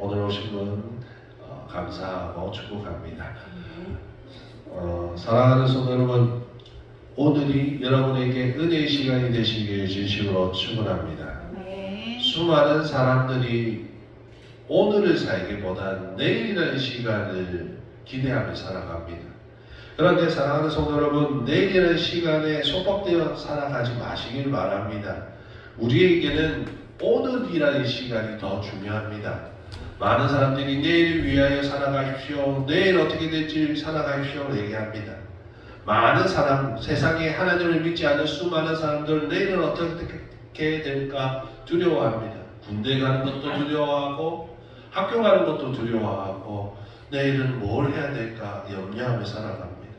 오늘 오신 분 감사하고 축복합니다. 사랑하는 성도 여러분, 오늘이 여러분에게 은혜의 시간이 되시길 진심으로 축원합니다. 수많은 사람들이 오늘을 살기보단 내일이라는 시간을 기대하며 살아갑니다. 그런데 사랑하는 성도 여러분, 내일이라는 시간에 속박되어 살아가지 마시길 바랍니다. 우리에게는 오늘이라는 시간이 더 중요합니다. 많은 사람들이 내일을 위하여 살아가십시오, 내일 어떻게 될지 살아가십시오 얘기합니다. 많은 사람, 세상에 하나님을 믿지 않는 수많은 사람들은 내일은 어떻게 될까 두려워합니다. 군대 가는 것도 두려워하고 학교 가는 것도 두려워하고 내일은 뭘 해야 될까 염려하며 살아갑니다.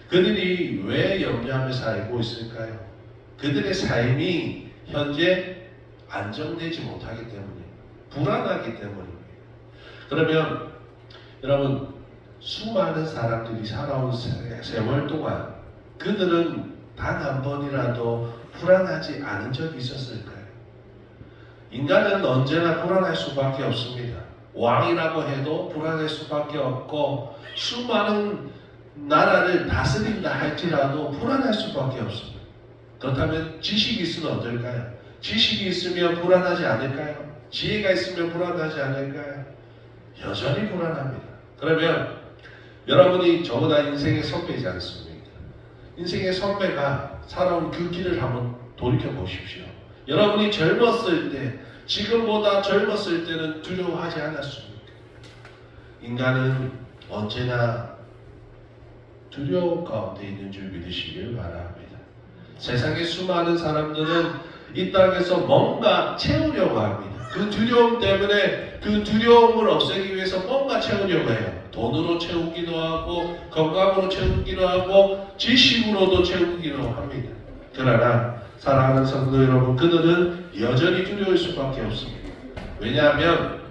그들이 왜 염려하며 살고 있을까요? 그들의 삶이 현재 안정되지 못하기 때문입니다. 불안하기 때문입니다. 그러면 여러분, 수많은 사람들이 살아온 세월 동안 그들은 단 한 번이라도 불안하지 않은 적이 있었을까요? 인간은 언제나 불안할 수밖에 없습니다. 왕이라고 해도 불안할 수밖에 없고 수많은 나라를 다스린다 할지라도 불안할 수밖에 없습니다. 그렇다면 지식이 있으면 어떨까요? 지식이 있으면 불안하지 않을까요? 지혜가 있으면 불안하지 않을까요? 여전히 불안합니다. 그러면 여러분이 저보다 인생의 선배이지 않습니까? 인생의 선배가 살아온 그 길을 한번 돌이켜 보십시오. 여러분이 젊었을 때, 지금보다 젊었을 때는 두려워하지 않았습니까? 인간은 언제나 두려움 가운데 있는 줄 믿으시길 바랍니다. 세상의 수많은 사람들은 이 땅에서 뭔가 채우려고 합니다. 그 두려움 때문에 그 두려움을 없애기 위해서 뭔가 채우려고 해요. 돈으로 채우기도 하고 건강으로 채우기도 하고 지식으로도 채우기도 합니다. 그러나 사랑하는 성도 여러분, 그들은 여전히 두려울 수밖에 없습니다. 왜냐하면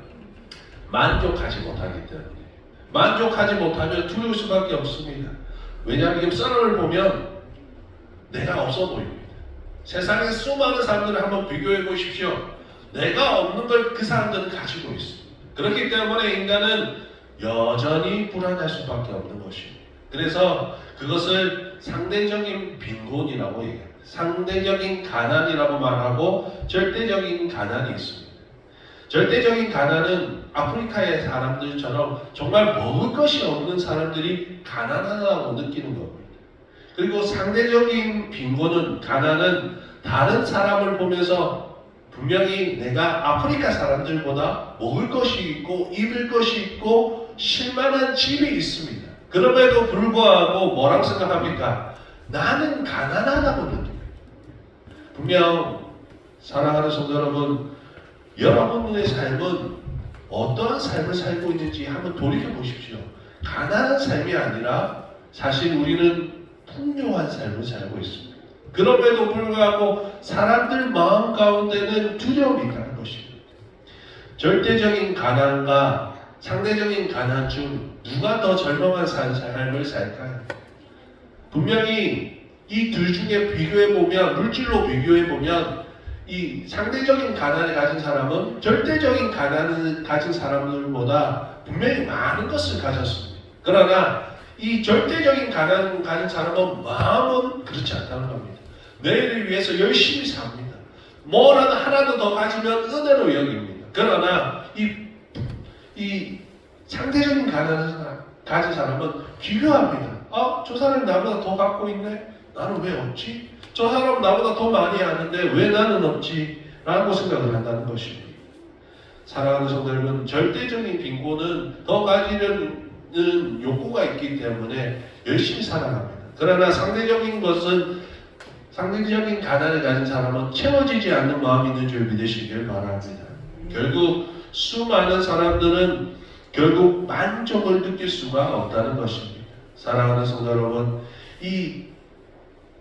만족하지 못하기 때문에. 만족하지 못하면 두려울 수밖에 없습니다. 왜냐하면 옆 사람을 보면 내가 없어 보입니다. 세상에 수많은 사람들을 한번 비교해 보십시오. 내가 없는 걸 그 사람들은 가지고 있습니다. 그렇기 때문에 인간은 여전히 불안할 수밖에 없는 것입니다. 그래서 그것을 상대적인 빈곤이라고 얘기합니다. 상대적인 가난이라고 말하고 절대적인 가난이 있습니다. 절대적인 가난은 아프리카의 사람들처럼 정말 먹을 것이 없는 사람들이 가난하다고 느끼는 겁니다. 그리고 상대적인 빈곤은, 가난은 다른 사람을 보면서 분명히 내가 아프리카 사람들보다 먹을 것이 있고 입을 것이 있고 쉴만한 집이 있습니다. 그럼에도 불구하고 뭐라고 생각합니까? 나는 가난하다고 느낍니다. 분명 사랑하는 성도 여러분, 여러분의 삶은 어떠한 삶을 살고 있는지 한번 돌이켜 보십시오. 가난한 삶이 아니라 사실 우리는 풍요한 삶을 살고 있습니다. 그럼에도 불구하고 사람들 마음 가운데는 두려움이 있다는 것입니다. 절대적인 가난과 상대적인 가난 중 누가 더 절망한 삶을 살까요? 분명히 이 둘 중에 비교해보면, 물질로 비교해보면 이 상대적인 가난을 가진 사람은 절대적인 가난을 가진 사람들보다 분명히 많은 것을 가졌습니다. 그러나 이 절대적인 가난을 가진 사람은 마음은 그렇지 않다는 겁니다. 내일을 위해서 열심히 삽니다. 뭐라도 하나도 더 가지면 은혜로 여깁니다. 그러나 이 상대적인 가난을 가진 사람은 비교합니다. 저 사람이 나보다 더 갖고 있네? 나는 왜 없지? 저 사람은 나보다 더 많이 하는데 왜 나는 없지? 라고 생각을 한다는 것입니다. 사랑하는 성도 여러분, 절대적인 빈곤은 더 가지려는 욕구가 있기 때문에 열심히 살아갑니다. 그러나 상대적인 가난을 가진 사람은 채워지지 않는 마음이 있는 줄 믿으시길 바랍니다. 결국 수많은 사람들은 결국 만족을 느낄 수가 없다는 것입니다. 사랑하는 성도 여러분, 이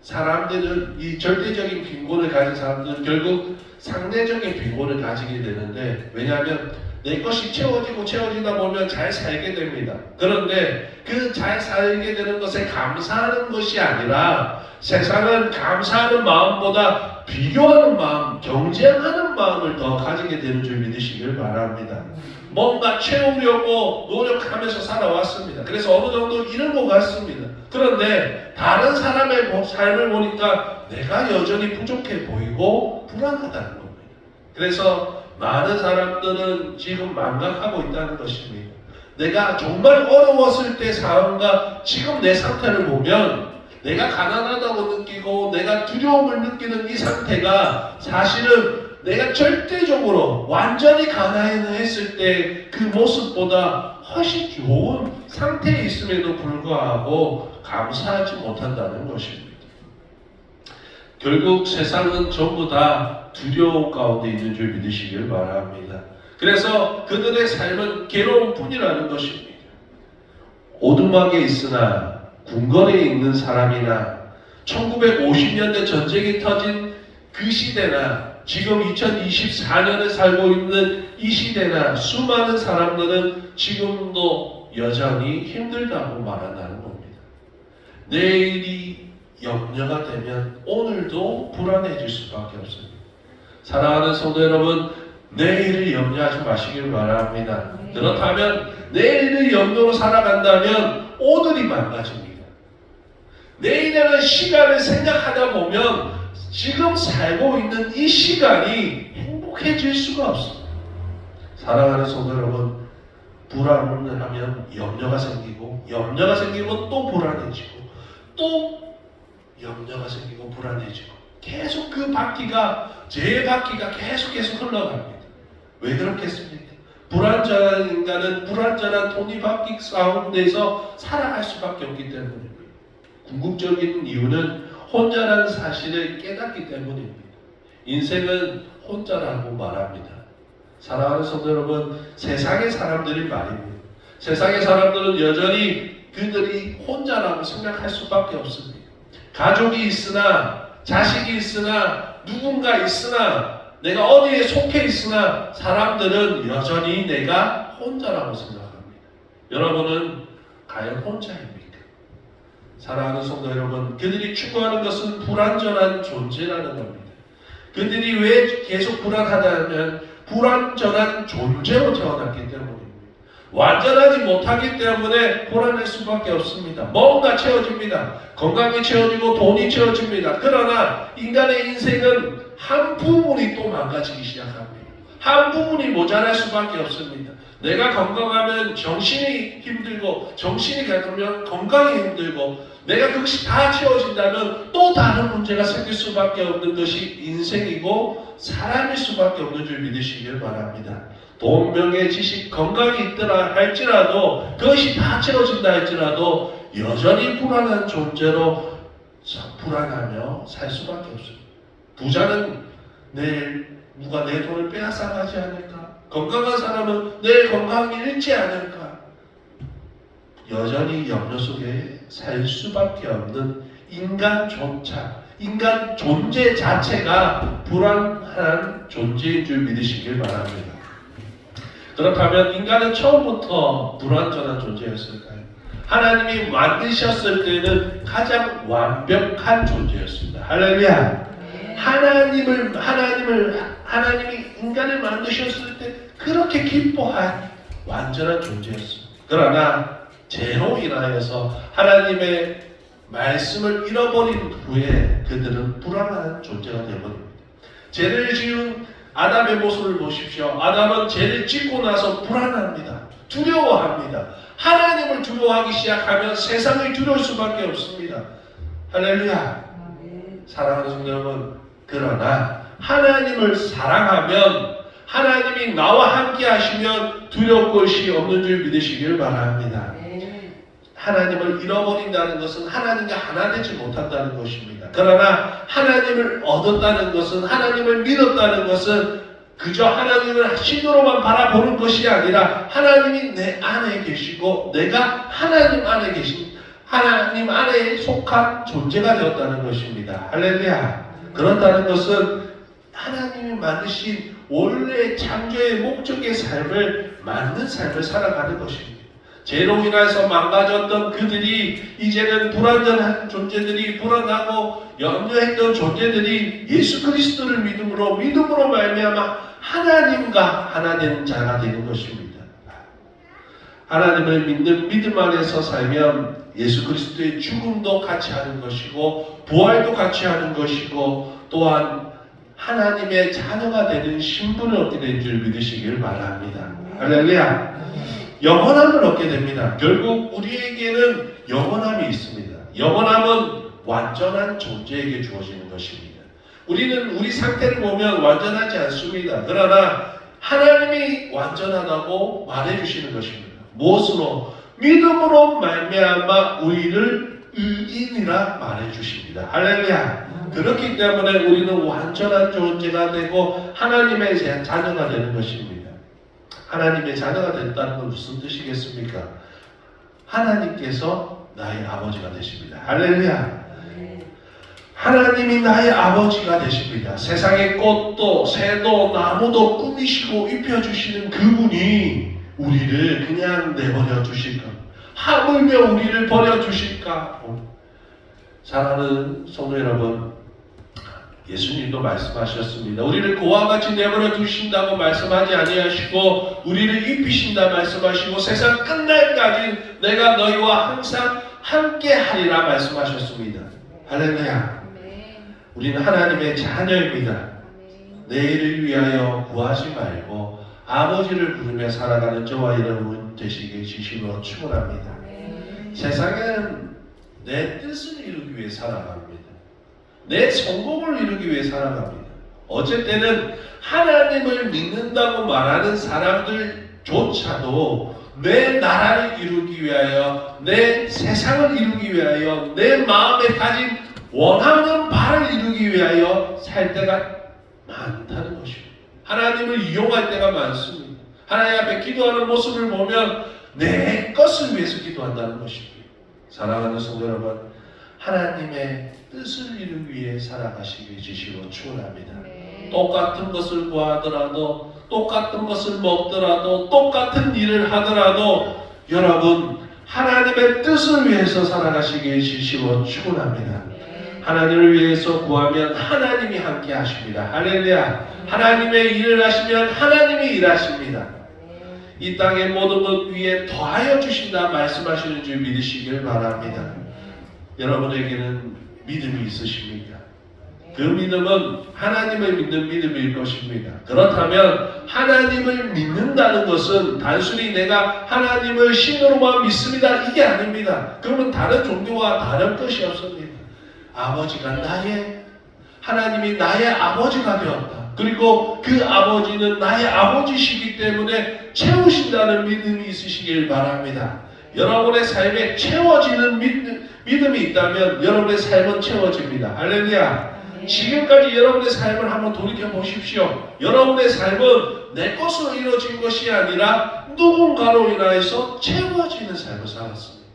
사람들은, 이 절대적인 빈곤을 가진 사람들은 결국 상대적인 빈곤을 가지게 되는데, 왜냐하면 내 것이 채워지다 보면 잘 살게 됩니다. 그런데 그 잘 살게 되는 것에 감사하는 것이 아니라 세상은 감사하는 마음보다 비교하는 마음, 경쟁하는 마음을 더 가지게 되는 줄 믿으시길 바랍니다. 뭔가 채우려고 노력하면서 살아왔습니다. 그래서 어느 정도 이런 것 같습니다. 그런데 다른 사람의 삶을 보니까 내가 여전히 부족해 보이고 불안하다는 겁니다. 그래서 많은 사람들은 지금 망각하고 있다는 것입니다. 내가 정말 어려웠을 때 상황과 지금 내 상태를 보면 내가 가난하다고 느끼고 내가 두려움을 느끼는 이 상태가 사실은 내가 절대적으로 완전히 가난했을 때 그 모습보다 훨씬 좋은 상태에 있음에도 불구하고 감사하지 못한다는 것입니다. 결국 세상은 전부 다 두려움 가운데 있는 줄 믿으시길 바랍니다. 그래서 그들의 삶은 괴로움 뿐이라는 것입니다. 오두막에 있으나 궁궐에 있는 사람이나 1950년대 전쟁이 터진 그 시대나 지금 2024년에 살고 있는 이 시대나 수많은 사람들은 지금도 여전히 힘들다고 말한다는 겁니다. 내일이 염려가 되면 오늘도 불안해질 수밖에 없습니다. 사랑하는 성도 여러분, 내일을 염려하지 마시길 바랍니다. 그렇다면 내일을 염려로 살아간다면 오늘이 망가집니다. 내일이라는 시간을 생각하다 보면 지금 살고 있는 이 시간이 행복해질 수가 없습니다. 사랑하는 성도 여러분, 불안을 하면 염려가 생기고 염려가 생기면 또 불안해지고 또 염려가 생기고 불안해지고 계속 그 바퀴가 제 바퀴가 계속 흘러갑니다. 왜 그렇겠습니까? 불안전한 인간은 불안전한 톱니바퀴 가운데서 살아갈 수밖에 없기 때문입니다. 궁극적인 이유는 혼자라는 사실을 깨닫기 때문입니다. 인생은 혼자라고 말합니다. 사랑하는 성도 여러분, 세상의 사람들이 말입니다. 세상의 사람들은 여전히 그들이 혼자라고 생각할 수밖에 없습니다. 가족이 있으나 자식이 있으나 누군가 있으나 내가 어디에 속해 있으나 사람들은 여전히 내가 혼자라고 생각합니다. 여러분은 과연 혼자입니까? 사랑하는 성도 여러분, 그들이 추구하는 것은 불완전한 존재라는 겁니다. 그들이 왜 계속 불안하다면 불완전한 존재로 태어났기 때문입니다. 완전하지 못하기 때문에 불안할 수밖에 없습니다. 뭔가 채워집니다. 건강이 채워지고 돈이 채워집니다. 그러나 인간의 인생은 한 부분이 또 망가지기 시작합니다. 한 부분이 모자랄 수밖에 없습니다. 내가 건강하면 정신이 힘들고 정신이 가면 건강이 힘들고 내가 그것이 다 채워진다면 또 다른 문제가 생길 수밖에 없는 것이 인생이고 사람일 수밖에 없는 줄 믿으시길 바랍니다. 돈, 명예, 지식, 건강이 있더라 할지라도 그것이 다 채워진다 할지라도 여전히 불안한 존재로 불안하며 살 수밖에 없습니다. 부자는 내일 누가 내 돈을 빼앗아가지 않을까? 건강한 사람은 내일 건강이 잃지 않을까? 여전히 염려 속에 살 수밖에 없는 인간조차, 인간 존재 자체가 불안한 존재인 줄 믿으시길 바랍니다. 그렇다면 인간은 처음부터 불완전한 존재였을까요? 하나님이 만드셨을 때는 가장 완벽한 존재였습니다. 할렐루야! 하나님이 인간을 만드셨을 때 그렇게 기뻐한 완전한 존재였습니다. 그러나 죄로 인하여서 하나님의 말씀을 잃어버린 후에 그들은 불안한 존재가 되어버립니다. 죄를 지은 아담의 모습을 보십시오. 아담은 죄를 짓고 나서 불안합니다. 두려워합니다. 하나님을 두려워하기 시작하면 세상을 두려울 수밖에 없습니다. 할렐루야. 사랑하는 성도 여러분, 그러나 하나님을 사랑하면 하나님이 나와 함께 하시면 두려울 것이 없는 줄 믿으시길 바랍니다. 하나님을 잃어버린다는 것은 하나님과 하나 되지 못한다는 것입니다. 그러나 하나님을 얻었다는 것은, 하나님을 믿었다는 것은 그저 하나님을 신으로만 바라보는 것이 아니라 하나님이 내 안에 계시고 내가 하나님 안에 계신, 하나님 안에 속한 존재가 되었다는 것입니다. 할렐루야. 그렇다는 것은 하나님이 만드신 원래 창조의 목적의 삶을 맞는 삶을 살아가는 것입니다. 죄로 인해서 망가졌던 그들이 이제는 불완전한 존재들이, 불안하고 염려했던 존재들이 예수 그리스도를 믿음으로 말미암아 하나님과 하나 된 자가 되는 것입니다. 하나님을 믿는 믿음 안에서 살면 예수 그리스도의 죽음도 같이 하는 것이고 부활도 같이 하는 것이고 또한 하나님의 자녀가 되는 신분을 얻게 된 줄 믿으시길 바랍니다. 할렐루야. 영원함을 얻게 됩니다. 결국 우리에게는 영원함이 있습니다. 영원함은 완전한 존재에게 주어지는 것입니다. 우리는 우리 상태를 보면 완전하지 않습니다. 그러나 하나님이 완전하다고 말해주시는 것입니다. 무엇으로? 믿음으로 말미암아 우리를 의인이라 말해주십니다. 할렐루야. 그렇기 때문에 우리는 완전한 존재가 되고 하나님의 자녀가 되는 것입니다. 하나님의 자녀가 된다는 건 무슨 뜻이겠습니까? 하나님께서 나의 아버지가 되십니다. 할렐루야. 하나님이 나의 아버지가 되십니다. 세상의 꽃도 새도 나무도 꾸미시고 입혀주시는 그분이 우리를 그냥 내버려 주실까? 하물며 우리를 버려 주실까? 사랑하는 성도 여러분, 예수님도 말씀하셨습니다. 우리를 그와 같이 내버려 두신다고 말씀하지 아니하시고 우리를 입히신다 말씀하시고 세상 끝날까지 내가 너희와 항상 함께 하리라 말씀하셨습니다. 할렐루야. 우리는 하나님의 자녀입니다. 내일을 위하여 구하지 말고 아버지를 부르며 살아가는 저와 여러분 되시길 진심으로 축원합니다. 세상에는 내 뜻을 이루기 위해 살아갑니다. 내 성공을 이루기 위해 살아갑니다. 어쩔 때는 하나님을 믿는다고 말하는 사람들조차도 내 나라를 이루기 위하여, 내 세상을 이루기 위하여, 내 마음에 가진 원하는 바를 이루기 위하여 살 때가 많다는 것입니다. 하나님을 이용할 때가 많습니다. 하나님 앞에 기도하는 모습을 보면 내 것을 위해서 기도한다는 것입니다. 사랑하는 성도 여러분, 하나님의 뜻을 이루기 위해 살아가시기 주시로 축원합니다. 똑같은 것을 구하더라도, 똑같은 것을 먹더라도, 똑같은 일을 하더라도 여러분 하나님의 뜻을 위해서 살아가시기 주시로 축원합니다. 하나님을 위해서 구하면 하나님이 함께 하십니다. 할렐루야. 하나님의 일을 하시면 하나님이 일하십니다. 이 땅의 모든 것 위에 더하여 주신다 말씀하시는 줄 믿으시길 바랍니다. 여러분에게는 믿음이 있으십니까? 그 믿음은 하나님을 믿는 믿음일 것입니다. 그렇다면 하나님을 믿는다는 것은 단순히 내가 하나님을 신으로만 믿습니다 이게 아닙니다. 그러면 다른 종교와 다른 것이 없습니다. 아버지가 하나님이 나의 아버지가 되었다. 그리고 그 아버지는 나의 아버지시기 때문에 채우신다는 믿음이 있으시길 바랍니다. 여러분의 삶에 채워지는 믿음이 있다면 여러분의 삶은 채워집니다. 할렐루야. 지금까지 여러분의 삶을 한번 돌이켜 보십시오. 여러분의 삶은 내 것으로 이루어진 것이 아니라 누군가로 인하여서 채워지는 삶을 살았습니다.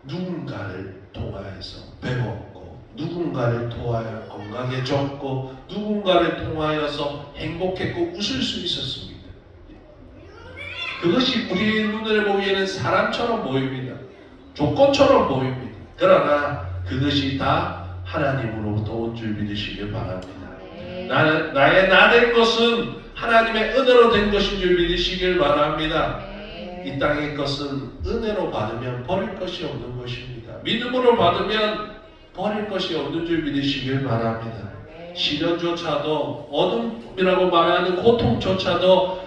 누군가를 통하여서 배웠고, 누군가를 통하여 건강해졌고, 누군가를 통하여서 행복했고 웃을 수 있었습니다. 그것이 우리의 눈을 보기에는 사람처럼 보입니다. 조건처럼 보입니다. 그러나 그것이 다 하나님으로부터 온 줄 믿으시길 바랍니다. 나의 나 된 것은 하나님의 은혜로 된 것인 줄 믿으시길 바랍니다. 이 땅의 것은 은혜로 받으면 버릴 것이 없는 것입니다. 믿음으로 받으면 버릴 것이 없는 줄 믿으시길 바랍니다. 시련조차도, 어둠이라고 말하는 고통조차도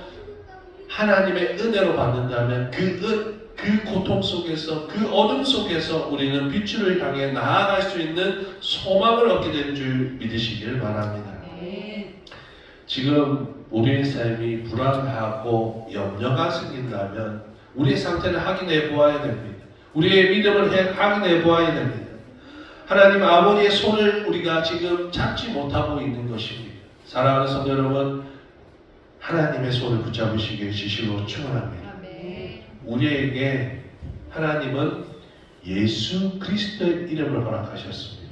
하나님의 은혜로 받는다면 그 고통 속에서, 그 어둠 속에서 우리는 빛을 향해 나아갈 수 있는 소망을 얻게 되는 줄 믿으시길 바랍니다. 지금 우리의 삶이 불안하고 염려가 생긴다면 우리의 상태를 확인해 보아야 됩니다. 우리의 믿음을 확인해 보아야 됩니다. 하나님 아버지의 손을 우리가 지금 잡지 못하고 있는 것입니다. 사랑하는 성도 여러분, 하나님의 손을 붙잡으시길 진심으로 축원합니다. 우리에게 하나님은 예수 그리스도의 이름을 허락하셨습니다.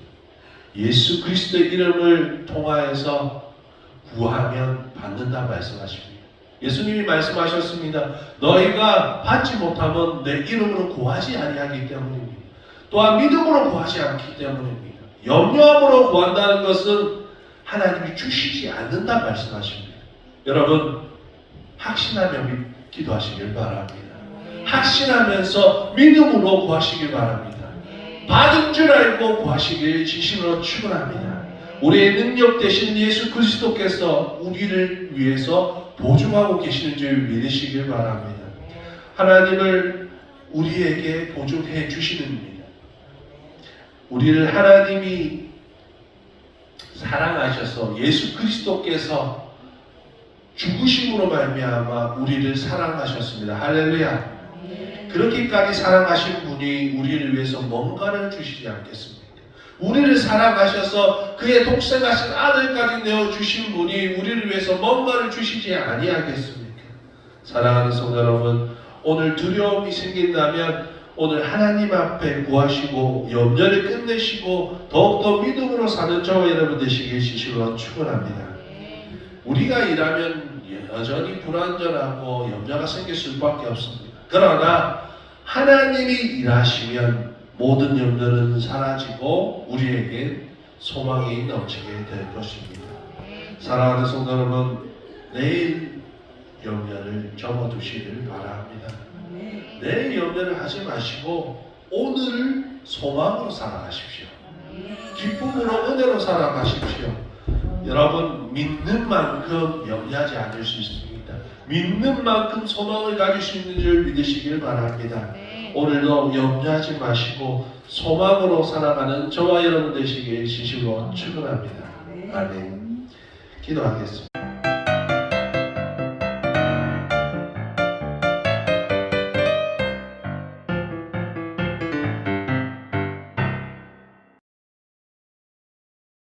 예수 그리스도의 이름을 통하여서 구하면 받는다 말씀하십니다. 예수님이 말씀하셨습니다. 너희가 받지 못하면 내 이름으로 구하지 아니하기 때문입니다. 또한 믿음으로 구하지 않기 때문입니다. 염려함으로 구한다는 것은 하나님이 주시지 않는다 말씀하십니다. 여러분 확신하며 기도하시길 바랍니다. 확신하면서 믿음으로 구하시길 바랍니다. 받은 줄 알고 구하시길 진심으로 축원합니다. 우리의 능력 되신 예수 그리스도께서 우리를 위해서 보증하고 계시는 줄 믿으시길 바랍니다. 하나님을 우리에게 보증해 주시는 일, 우리를 하나님이 사랑하셔서 예수 그리스도께서 죽으심으로 말미암아 우리를 사랑하셨습니다. 할렐루야. 그렇게까지 사랑하신 분이 우리를 위해서 뭔가를 주시지 않겠습니까? 우리를 사랑하셔서 그의 독생하신 아들까지 내어주신 분이 우리를 위해서 뭔가를 주시지 아니하겠습니까? 사랑하는 성도 여러분, 오늘 두려움이 생긴다면 오늘 하나님 앞에 구하시고 염려를 끝내시고 더욱더 믿음으로 사는 저와 여러분 되시길 진심으로 축원합니다. 우리가 일하면 여전히 불안전하고 염려가 생길 수밖에 없습니다. 그러나 하나님이 일하시면 모든 염려는 사라지고 우리에게 소망이 넘치게 될 것입니다. 사랑하는 성도 여러분, 내일 염려를 접어두시길 바랍니다. 내일 염려를 하지 마시고 오늘을 소망으로 살아가십시오. 기쁨으로 은혜로 살아가십시오. 여러분 믿는 만큼 염려하지 않을 수 있습니다. 믿는 만큼 소망을 가질 수 있는 줄 믿으시길 바랍니다. 오늘도 염려하지 마시고 소망으로 살아가는 저와 여러분 되시길 진심으로 축원합니다. 아멘. 기도하겠습니다.